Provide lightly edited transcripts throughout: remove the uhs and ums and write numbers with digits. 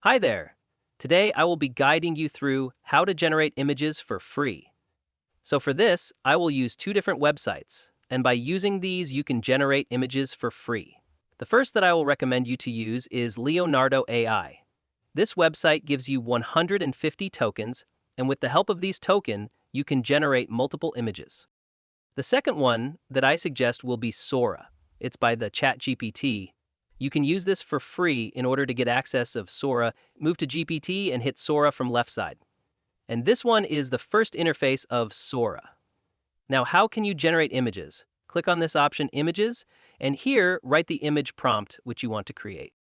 Hi there! Today I will be guiding you through how to generate images for free. So for this, I will use two different websites, and by using these you can generate images for free. The first that I will recommend you to use is Leonardo AI. This website gives you 150 tokens, and with the help of these tokens, you can generate multiple images. The second one that I suggest will be Sora. It's by the ChatGPT. You can use this for free in order to get access of Sora. Move to GPT and hit Sora from left side. And this one is the first interface of Sora. Now, how can you generate images? Click on this option, Images, and here write the image prompt which you want to create.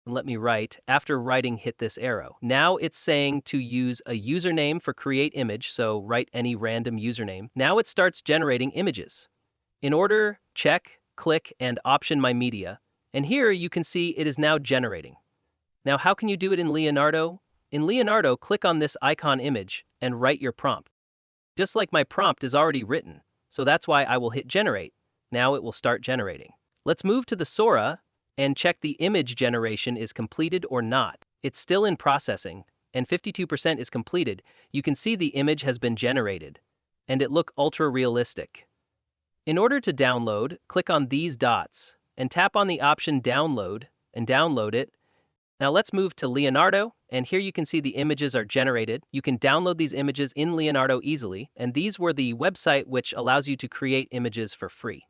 And let me write. After writing, hit this arrow. Now it's saying to use a username for create image, so write any random username. Now it starts generating images. In order, check, click, and option My Media, and here you can see it is now generating. Now how can you do it in Leonardo? In Leonardo, click on this icon image and write your prompt. Just like my prompt is already written, so that's why I will hit Generate. Now it will start generating. Let's move to the Sora and check the image generation is completed or not. It's still in processing, and 52% is completed. You can see the image has been generated, and it looks ultra realistic. In order to download, click on these dots and tap on the option Download and download it. Now let's move to Leonardo, and here you can see the images are generated. You can download these images in Leonardo easily, and these were the website which allows you to create images for free.